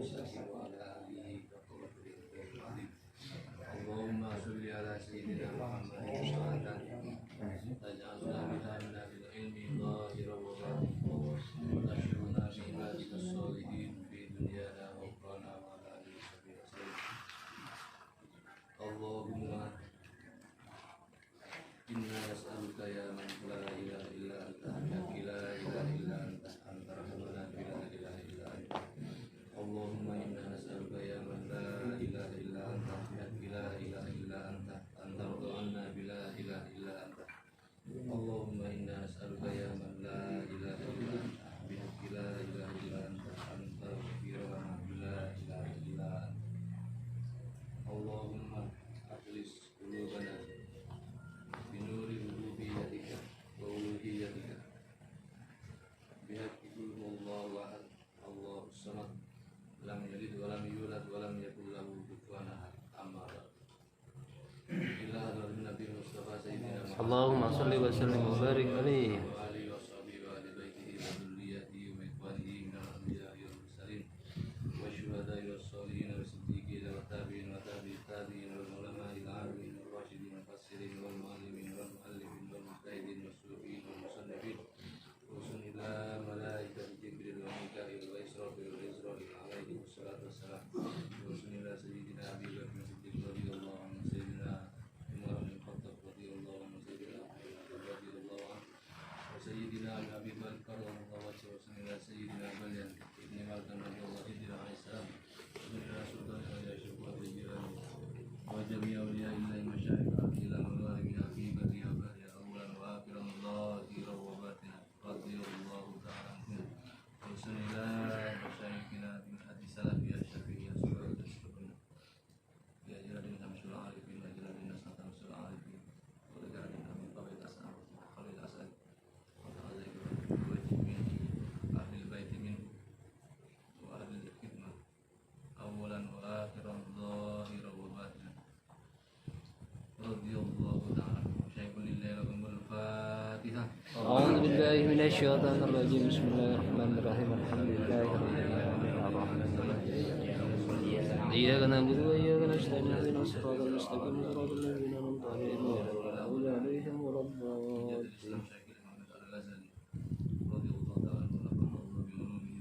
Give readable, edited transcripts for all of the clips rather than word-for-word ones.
المستقيم وعلى آله اللهم صل على سيدنا محمد صلاة تجعلنا بها من أهل العلم ظاهرا وباطنا وتشرنا بعبادك الصالحين في دنيانا وأخرانا وعلى آله وصحبه وسلم. اللهم إنا نسألك يا من لا إله إلا أنت لا إله إلا أنت أنت رحمنا بلا إله إلا أنت. اللهم إنا نسألك يا من لا إله إلا أنت لا إله إلا أنت أنت رضى عنا بلا إله إلا أنت. اللهم إنا نسألك يا من لا إله إلا أنت بحق لا إله إلا أنت أنت تغفر لنا بلا إله إلا أنت. اللهم أخلص قلوبنا بنور ربوبيتك وألوهيتك بحق قل هو الله أحد الله الصمد لم يلد ولم يولد ولم يكن له كفوا أحد. أما بعد. إلى حضرة النبي المصطفى سيدنا محمد اللهم صل وسلم وبارك عليه وآله وصحبه وآل بيته وذريته وإخوانه من الأنبياء والمرسلين والشهداء والصالحين والصديقين والتابعين وتابعي التابعين والعلماء العاملين والراشدين والمفسرين والمعلمين والمؤلفين والمجتهدين والصوفيين والمصنفين وحسن إلى ملائكة جبريل وميكائيل وإسرافيل وإسرائيل عليهم الصلاة والسلام وحسن إلى سيدنا أبي بكر الصديق رضي الله عنه سيدنا عمر بن الخطاب رضي الله عنه سيدنا أبي رضي الله عنه وسيدنا أبي بكر كرم الله وجهه وحسن إلى سيدنا بليان ابن مالكم رضي الله عنه عليه السلام وحسن إلى سلطان الأشرف والرجال وجميع أولياء الله مشايخ إلى مغارب في برية وبحرية أولا وآخرا ظاهرا وباطنا رضي الله تعالى عنهم وحسن إلى مشايخنا من حديث سلف يا شافعي يا سعود الشكرنا يا جلالنا مشهور العارفين ويا جلالنا سلطان مشهور العارفين ولجعلنا من قبل الأسعار وخير الأسعار وتعالى وجميع أهل البيت منه وأهل الخدمة أولا وآخرا ظاهرا وباطنا رضي الله تعالى عنهم. شيخ لله لكم الفاتحة. أعوذ بالله من الشيطان الرجيم بسم الله الرحمن الرحيم الحمد لله رب العالمين الرحمن الرحيم إياك نعبد وإياك نستعين اهدنا الصراط المستقيم صراط الذين أنعمت عليهم غير المغضوب عليهم ولا الضالين. رضي الله تعالى عنه ونفعنا الله بعلومه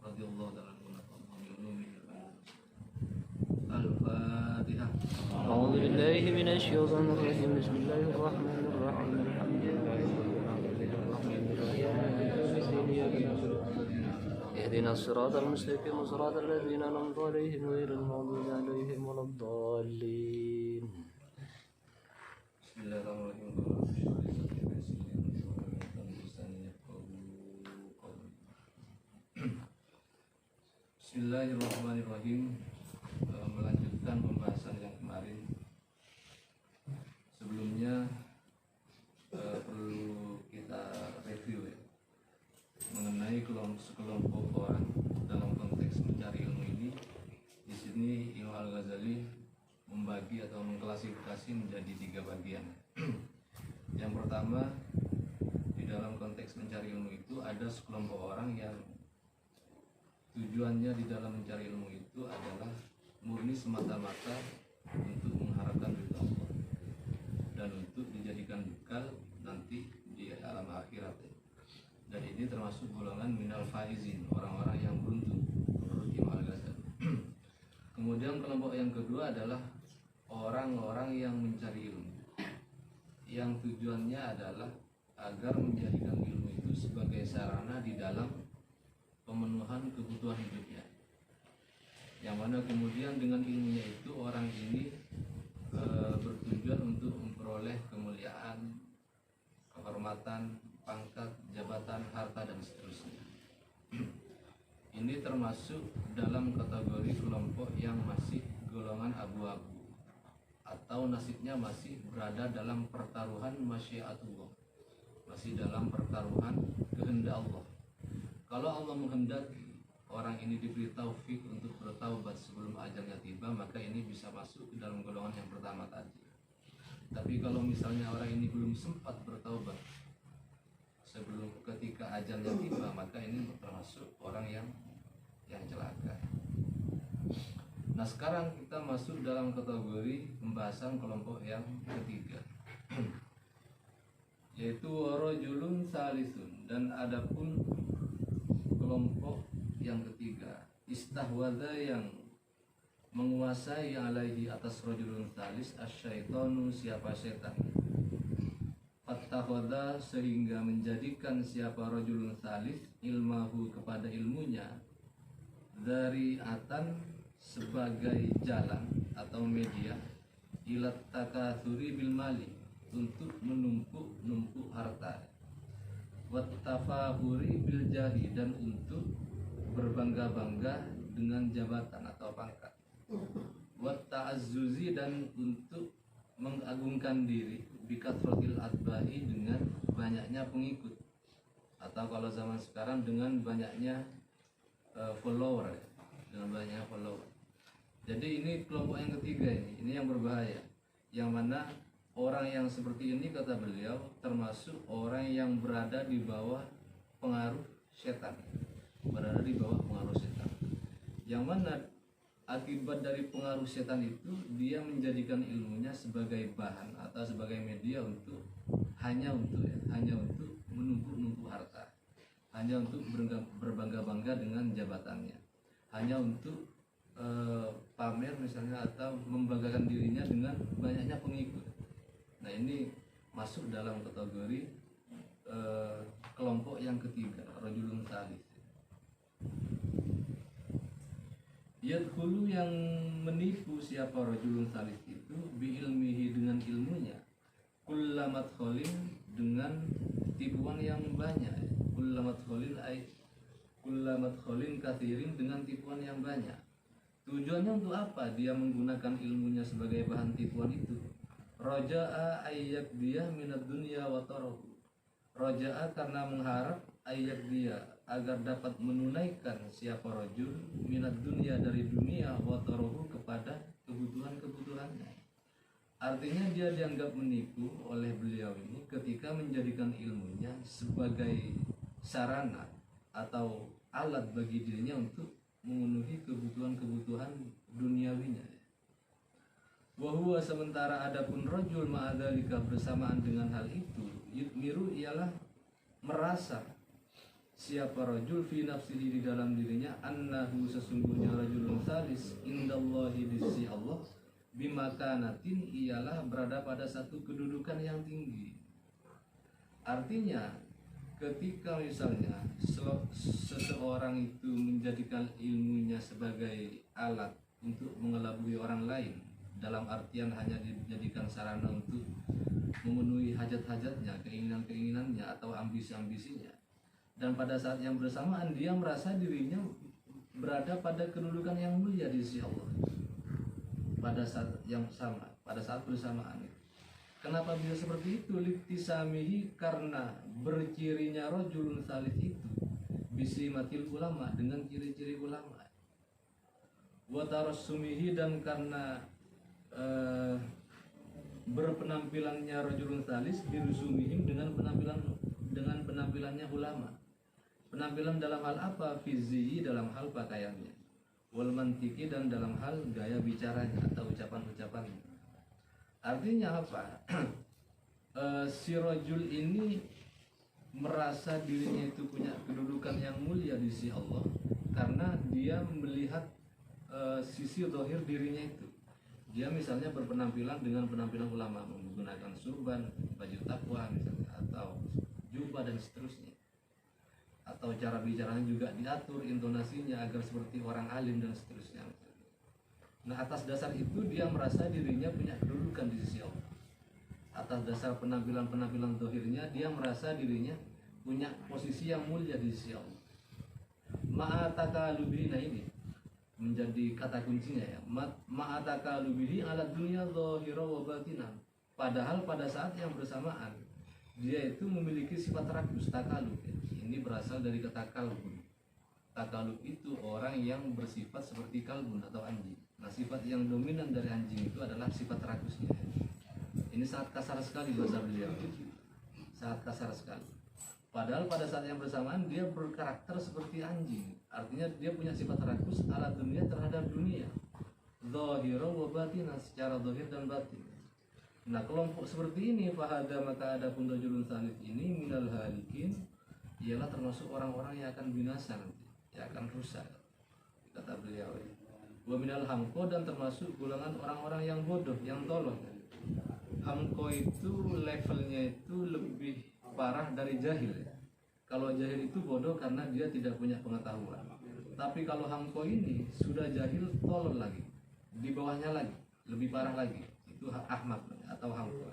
رضي الله تعالى عنه ونفعنا الله بعلومه الفاتحة. أعوذ بالله من الشيطان الرجيم بسم الله الرحمن الرحيم الحمد لله رب العالمين الرحمن الرحيم مالك يوم الدين إياك نعبد اهدنا الصراط المستقيم صراط الذين أنعمت عليهم غير المغضوب عليهم ولا الضالين. بسم الله الرحمن الرحيم. Bismillahirrahmanirrahim. Melanjutkan pembahasan yang kemarin. Sebelumnya perlu kita review ya, mengenai sekelompok orang dalam konteks mencari ilmu ini. Di sini Imam Al-Ghazali membagi atau mengklasifikasi menjadi 3 bagian. Yang pertama, di dalam konteks mencari ilmu itu ada sekelompok orang yang tujuannya di dalam mencari ilmu itu adalah murni semata-mata untuk mengharapkan ridha Allah dan untuk dijadikan bekal nanti di alam akhirat. Dan ini termasuk golongan minal faizin, orang-orang yang beruntung menurut Imam Al-Ghazali. Kemudian kelompok yang kedua adalah orang-orang yang mencari ilmu, yang tujuannya adalah agar menjadikan ilmu itu sebagai sarana di dalam pemenuhan kebutuhan hidupnya, yang mana kemudian dengan ilmunya itu orang ini bertujuan untuk memperoleh kemuliaan, kehormatan, pangkat, jabatan, harta, dan seterusnya. Ini termasuk dalam kategori kelompok yang masih golongan abu-abu atau nasibnya masih berada dalam pertaruhan masyiatullah, masih dalam pertaruhan kehendak Allah. Kalau Allah menghendaki orang ini diberi taufik untuk bertaubat sebelum ajalnya tiba, maka ini bisa masuk ke dalam golongan yang pertama tadi. Tapi kalau misalnya orang ini belum sempat bertaubat sebelum ketika ajalnya tiba, maka ini termasuk orang yang celaka. Nah, sekarang kita masuk dalam kategori pembahasan kelompok yang ketiga, yaitu warajulun salisun. Dan adapun kelompok yang ketiga, istahwadha, yang menguasai alaihi atas rajulun salis, asyaitonu, siapa setan. Fattakhadha, sehingga menjadikan siapa rajulun salis ilmahu, kepada ilmunya, dari atan, sebagai jalan atau media, ilat takatsuri bil mali, untuk menumpuk harta, wattafahuri bil jahi, dan untuk berbangga-bangga dengan jabatan atau pangkat, watta'azzuzi, dan untuk mengagungkan diri, bikathrotil atba'i, dengan banyaknya pengikut, atau kalau zaman sekarang dengan banyaknya follower, dengan banyaknya follower. Jadi ini kelompok yang ketiga, ini yang berbahaya, yang mana orang yang seperti ini, kata beliau, termasuk orang yang berada di bawah pengaruh setan, berada di bawah pengaruh setan, yang mana akibat dari pengaruh setan itu dia menjadikan ilmunya sebagai bahan atau sebagai media untuk hanya untuk menumpuk harta, hanya untuk berbangga-bangga dengan jabatannya, hanya untuk pamer misalnya, atau membanggakan dirinya dengan banyaknya pengikut. Nah, ini masuk dalam kategori kelompok yang ketiga, rajulun salis. Yadkhulu, yang menipu siapa rajulun salis itu, bi ilmihi, dengan ilmunya, kullamat kholin, dengan tipuan yang banyak, kullamat kholin kathirin, dengan tipuan yang banyak. Tujuannya untuk apa dia menggunakan ilmunya sebagai bahan tipuan itu? Roja'a ayyak dia minad dunya wa tarahu. Roja'a, karena mengharap, ayyak dia, agar dapat menunaikan siapa rajul minad dunya, dari dunia, wa tarahu, kepada kebutuhan-kebutuhannya. Artinya dia dianggap menipu oleh beliau ini ketika menjadikan ilmunya sebagai sarana atau alat bagi dirinya untuk memenuhi kebutuhan-kebutuhan duniawinya. Wahua, sementara adapun rajul ma'adzalika, bersamaan dengan hal itu, yudmiru, ialah merasa siapa rajul fi nafsihi, di dalam dirinya, annahu, sesungguhnya rajulun salis, indallahi, di sisi Allah, bimakanatin, ialah berada pada satu kedudukan yang tinggi. Artinya ketika misalnya seseorang itu menjadikan ilmunya sebagai alat untuk mengelabui orang lain, dalam artian hanya dijadikan sarana untuk memenuhi hajat-hajatnya, keinginan-keinginannya, atau ambisi-ambisinya, dan pada saat yang bersamaan dia merasa dirinya berada pada kedudukan yang mulia di sisi Allah pada saat yang sama, pada saat bersamaan. Kenapa bisa seperti itu? Liktisamihi, karena bercirinya rajulun salis itu, bisimatil ulama, dengan ciri-ciri ulama, wa tarassumihi, dan karena berpenampilannya rajulun salis, birusumihim, dengan penampilannya ulama. Penampilan dalam hal apa? Fizihi, dalam hal pakaiannya, wal mantiki, dan dalam hal gaya bicaranya atau ucapan-ucapannya. Artinya apa? Si rajul ini merasa dirinya itu punya kedudukan yang mulia di sisi Allah karena dia melihat sisi zahir dirinya itu. Dia misalnya berpenampilan dengan penampilan ulama, menggunakan surban, baju takwa misalnya, atau jubah dan seterusnya. Atau cara bicaranya juga diatur intonasinya agar seperti orang alim dan seterusnya. Nah, atas dasar itu dia merasa dirinya punya kedudukan di sisi Allah. Atas dasar penampilan-penampilan zahirnya dia merasa dirinya punya posisi yang mulia di sisi Allah. Ma'atakalubihi, nah ini menjadi kata kuncinya ya. Ma'atakalubihi ala dunya zahira wa batinan. Padahal pada saat yang bersamaan dia itu memiliki sifat rakus, takalub ya. Ini berasal dari kata kalbun. Takalub itu orang yang bersifat seperti kalbun atau anjing. Nah, sifat yang dominan dari anjing itu adalah sifat rakusnya. Ini sangat kasar sekali bahasa beliau. Sangat kasar sekali. Padahal pada saat yang bersamaan dia berkarakter seperti anjing. Artinya dia punya sifat rakus ala dunia terhadap dunia. Zahira wa batina, secara zahir dan batin. Nah, kelompok seperti ini fahada, maka ada pun rajulun salis ini minal halikin, ialah termasuk orang-orang yang akan binasa nanti, yang akan rusak, kata beliau. Wa minal hamko, dan termasuk golongan orang-orang yang bodoh, yang tolol. Hamko itu levelnya itu lebih parah dari jahil. Kalau jahil itu bodoh karena dia tidak punya pengetahuan. Tapi kalau hamko ini sudah jahil, tolol lagi, di bawahnya lagi, lebih parah lagi. Itu ahmak atau hamko.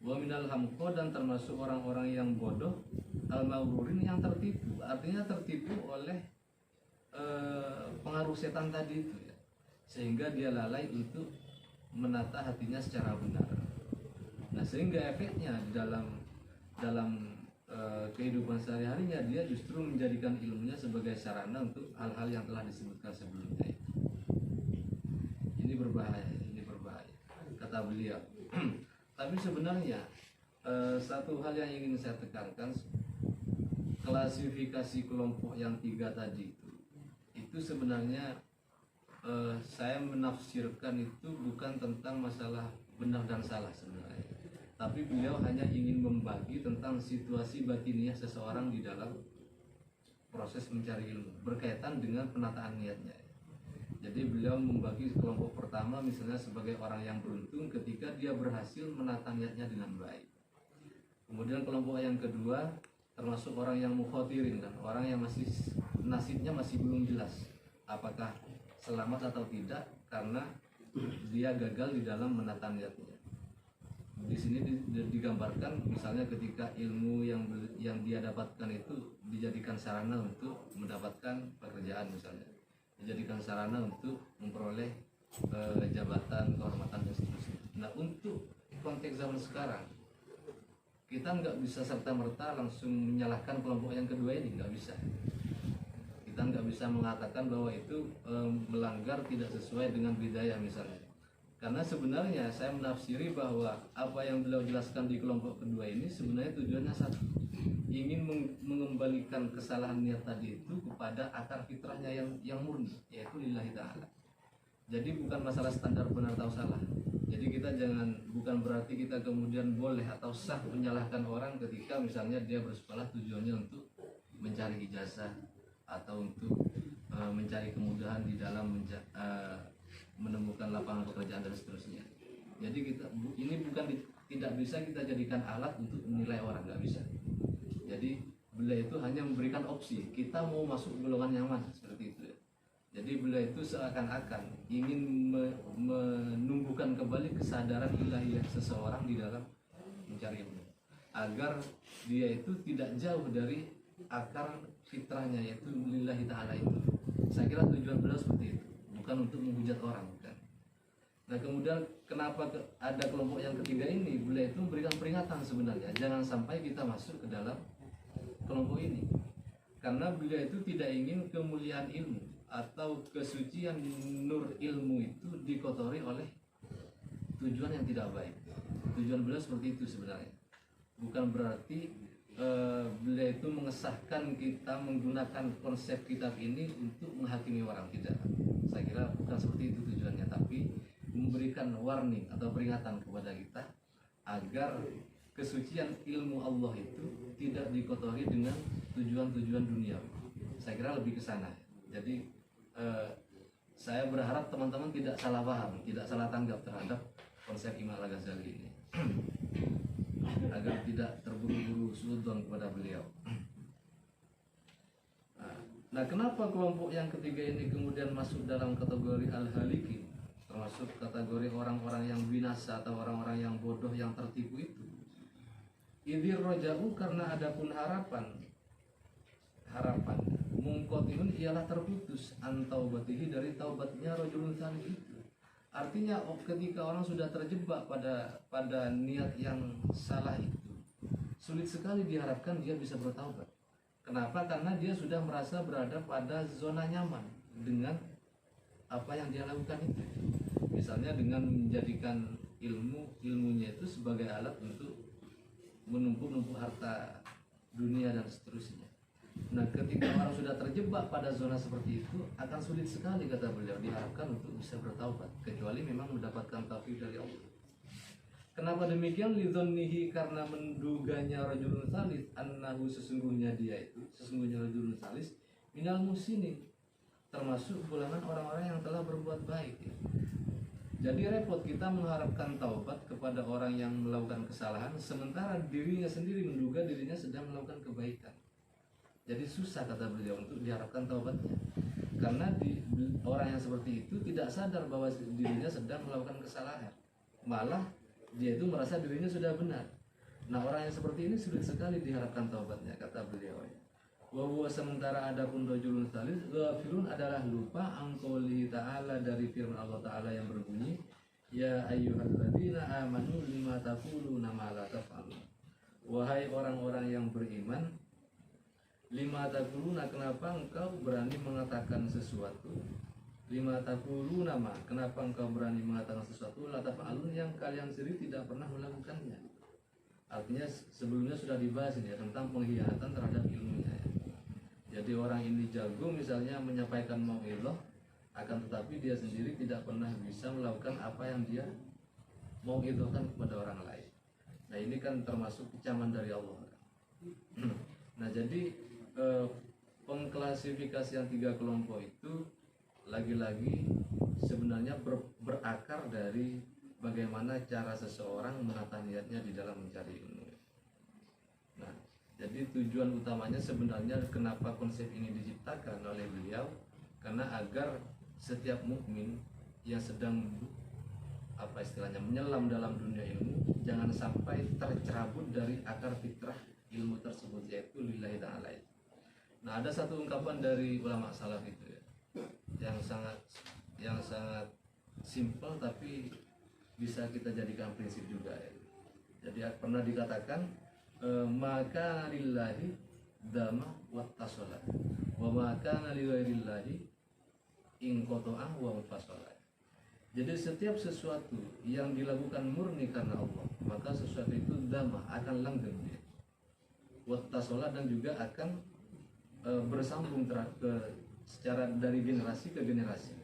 Wa minal hamko, dan termasuk orang-orang yang bodoh, al-mawrurin, yang tertipu. Artinya tertipu oleh pengaruh setan tadi itu ya. Sehingga dia lalai untuk menata hatinya secara benar. Nah, sehingga efeknya di dalam kehidupan sehari-harinya dia justru menjadikan ilmunya sebagai sarana untuk hal-hal yang telah disebutkan sebelumnya. Ini berbahaya, kata beliau. Tapi sebenarnya satu hal yang ingin saya tekankan, klasifikasi kelompok yang 3 tadi itu sebenarnya saya menafsirkan itu bukan tentang masalah benar dan salah sebenarnya, tapi beliau hanya ingin membagi tentang situasi batiniah seseorang di dalam proses mencari ilmu berkaitan dengan penataan niatnya. Jadi beliau membagi kelompok pertama misalnya sebagai orang yang beruntung ketika dia berhasil menata niatnya dengan baik. Kemudian kelompok yang kedua termasuk orang yang mukhotirin, kan, orang yang masih nasibnya masih belum jelas apakah selamat atau tidak karena dia gagal di dalam menata niatnya. Di sini digambarkan misalnya ketika ilmu yang dia dapatkan itu dijadikan sarana untuk mendapatkan pekerjaan, misalnya dijadikan sarana untuk memperoleh jabatan, kehormatan dan seterusnya. Nah, untuk konteks zaman sekarang kita nggak bisa serta-merta langsung menyalahkan kelompok yang kedua ini, nggak bisa. Kita nggak bisa mengatakan bahwa itu melanggar tidak sesuai dengan bidayah misalnya. Karena sebenarnya saya menafsiri bahwa apa yang beliau jelaskan di kelompok kedua ini sebenarnya tujuannya satu, ingin mengembalikan kesalahan niat tadi itu kepada akar fitrahnya yang murni, yaitu lillahi ta'ala. Jadi bukan masalah standar benar atau salah. Jadi kita bukan berarti kita kemudian boleh atau sah menyalahkan orang ketika misalnya dia bersekolah tujuannya untuk mencari ijazah atau untuk mencari kemudahan di dalam menemukan lapangan pekerjaan dan seterusnya. Jadi ini tidak bisa kita jadikan alat untuk menilai orang, nggak bisa. Jadi beliau itu hanya memberikan opsi, kita mau masuk golongan yang mana, seperti itu ya. Jadi beliau itu seakan-akan ingin menumbuhkan kembali kesadaran ilahiyah seseorang di dalam mencari ilmu, agar dia itu tidak jauh dari akar fitrahnya, yaitu lillahi ta'ala itu. Saya kira tujuan beliau seperti itu, bukan untuk menghujat orang, bukan. Nah, kemudian kenapa ada kelompok yang ketiga ini? Beliau itu memberikan peringatan sebenarnya, jangan sampai kita masuk ke dalam kelompok ini, karena beliau itu tidak ingin kemuliaan ilmu atau kesucian nur ilmu itu dikotori oleh tujuan yang tidak baik. Tujuan beliau seperti itu sebenarnya. Bukan berarti beliau itu mengesahkan kita menggunakan konsep kitab ini untuk menghakimi orang, tidak. Saya kira bukan seperti itu tujuannya, tapi memberikan warning atau peringatan kepada kita agar kesucian ilmu Allah itu tidak dikotori dengan tujuan-tujuan dunia. Saya kira lebih ke sana. Jadi saya berharap teman-teman tidak salah paham, tidak salah tanggap terhadap konsep Imam Al-Ghazali ini, agar tidak terburu-buru suudzon kepada beliau. Nah, kenapa kelompok yang ketiga ini kemudian masuk dalam kategori al-halikin, termasuk kategori orang-orang yang binasa atau orang-orang yang bodoh, yang tertipu itu? Idzir roja'u, karena adapun harapan mungkotinun ialah terputus antaubatihi, dari taubatnya rojulun tsani itu. Artinya ketika orang sudah terjebak pada niat yang salah itu, sulit sekali diharapkan dia bisa bertaubat. Kenapa? Karena dia sudah merasa berada pada zona nyaman dengan apa yang dia lakukan itu. Misalnya dengan menjadikan ilmunya itu sebagai alat untuk menumpuk harta dunia dan seterusnya. Nah, ketika orang sudah terjebak pada zona seperti itu, akan sulit sekali kata beliau diharapkan untuk bisa bertaubat, kecuali memang mendapatkan taufik dari Allah. Kenapa demikian? Lidzonnihi, karena menduganya rajulun salis, annahu sesungguhnya rajulun salis minal musinin, termasuk golongan orang-orang yang telah berbuat baik ya. Jadi repot kita mengharapkan taubat kepada orang yang melakukan kesalahan, sementara dirinya sendiri menduga dirinya sedang melakukan kebaikan. Jadi susah kata beliau untuk diharapkan taubatnya, karena orang yang seperti itu tidak sadar bahwa dirinya sedang melakukan kesalahan, malah dia itu merasa dirinya sudah benar. Nah, orang yang seperti ini sulit sekali diharapkan taubatnya kata beliau. Wa huwa, sementara adapun rajulun salis, ghafilun adalah lupa angqouli ta'ala, dari firman Allah Ta'ala yang berbunyi, ya ayyuhalladzina amanu lima taquluna ma la taf'alun. Wahai orang-orang yang beriman, lima taquluna, kenapa engkau berani mengatakan sesuatu, lima taquluna ma, kenapa engkau berani mengatakan sesuatu la taf'alun, yang kalian sendiri tidak pernah melakukannya. Artinya sebelumnya sudah dibahas ini ya, tentang pengkhianatan terhadap ilmunya ya. Jadi orang ini jago misalnya menyampaikan mau'izah, akan tetapi dia sendiri tidak pernah bisa melakukan apa yang dia mau'izahkan kepada orang lain. Nah, ini kan termasuk kecaman dari Allah. Nah, jadi pengklasifikasian tiga kelompok itu lagi-lagi sebenarnya berakar dari bagaimana cara seseorang menata niatnya di dalam mencari ilmu. Nah, jadi tujuan utamanya sebenarnya kenapa konsep ini diciptakan oleh beliau, karena agar setiap mukmin yang sedang menyelam dalam dunia ilmu jangan sampai tercerabut dari akar fitrah ilmu tersebut, yaitu lillahi ta'ala. Nah, ada satu ungkapan dari ulama salaf itu ya, yang sangat simpel tapi bisa kita jadikan prinsip juga ya. Jadi pernah dikatakan, maka lillahi dama wattasolat, wa maka lillahi ingkoto'ah wa mufasolat. Jadi setiap sesuatu yang dilakukan murni karena Allah, maka sesuatu itu dama, akan langgeng dia, wattasolat, dan juga akan bersambung secara dari generasi ke generasi,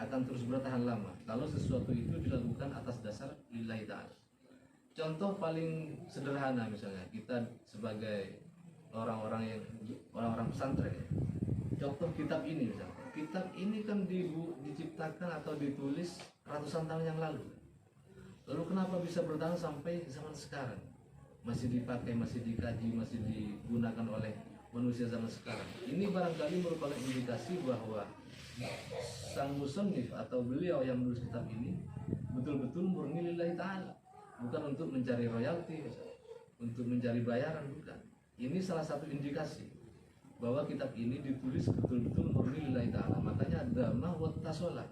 akan terus bertahan lama kalau sesuatu itu dilakukan atas dasar lillahi ta'ala. Contoh paling sederhana misalnya kita sebagai orang-orang pesantren ya. Contoh kitab ini misalnya. Kitab ini kan diciptakan atau ditulis ratusan tahun yang lalu. Lalu kenapa bisa bertahan sampai zaman sekarang? Masih dipakai, masih dikaji, masih digunakan oleh manusia zaman sekarang. Ini barangkali merupakan indikasi bahwa sang musannif atau beliau yang menulis kitab ini betul-betul murni lillahi ta'ala, bukan untuk mencari royalti, untuk mencari bayaran, bukan. Ini salah satu indikasi bahwa kitab ini ditulis betul-betul murni lillahi ta'ala. Makanya dhamma wa tasolah,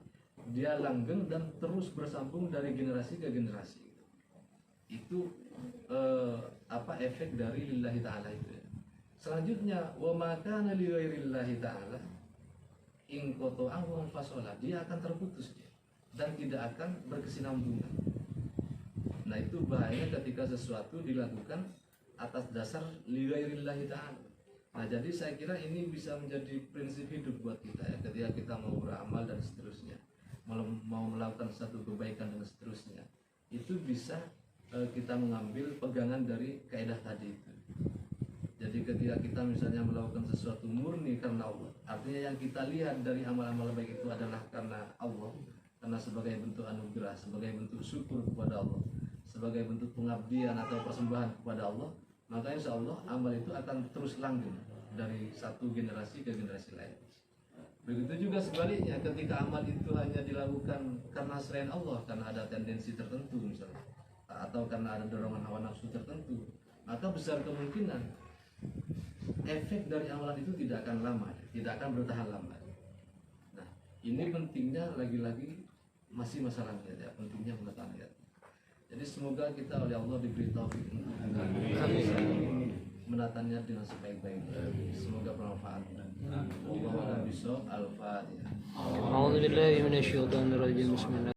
dia langgeng dan terus bersambung dari generasi ke generasi. Itu efek dari lillahi ta'ala itu ya. Selanjutnya, wa makana li ghairillahi ta'ala in qata'ahu wa fasolah, dia akan terputus dia, dan tidak akan berkesinambungan. Nah, itu bahaya ketika sesuatu dilakukan atas dasar li ghairillahi ta'ala. Nah, jadi saya kira ini bisa menjadi prinsip hidup buat kita ya, ketika kita mau beramal dan seterusnya, mau melakukan satu kebaikan dan seterusnya, itu bisa kita mengambil pegangan dari kaidah tadi itu. Jadi ketika kita misalnya melakukan sesuatu murni karena Allah, artinya yang kita lihat dari amal-amal baik itu adalah karena Allah, karena sebagai bentuk anugerah, sebagai bentuk syukur kepada Allah, sebagai bentuk pengabdian atau persembahan kepada Allah, maka insya Allah amal itu akan terus langgeng dari satu generasi ke generasi lain. Begitu juga sebaliknya, ketika amal itu hanya dilakukan karena selain Allah, karena ada tendensi tertentu misalnya, atau karena ada dorongan hawa nafsu tertentu, maka besar kemungkinan efek dari amalan itu tidak akan lama, tidak akan bertahan lama. Nah, ini pentingnya lagi-lagi masih masalah niat ya, pentingnya menata niat. Jadi semoga kita oleh Allah diberi taufik menata niat dengan sebaik-baiknya. Semoga bermanfaat. Wallahu a'lam bishawab. Al-Fatihah. A'udzubillahi minasyaitonir rajim. Bismillah.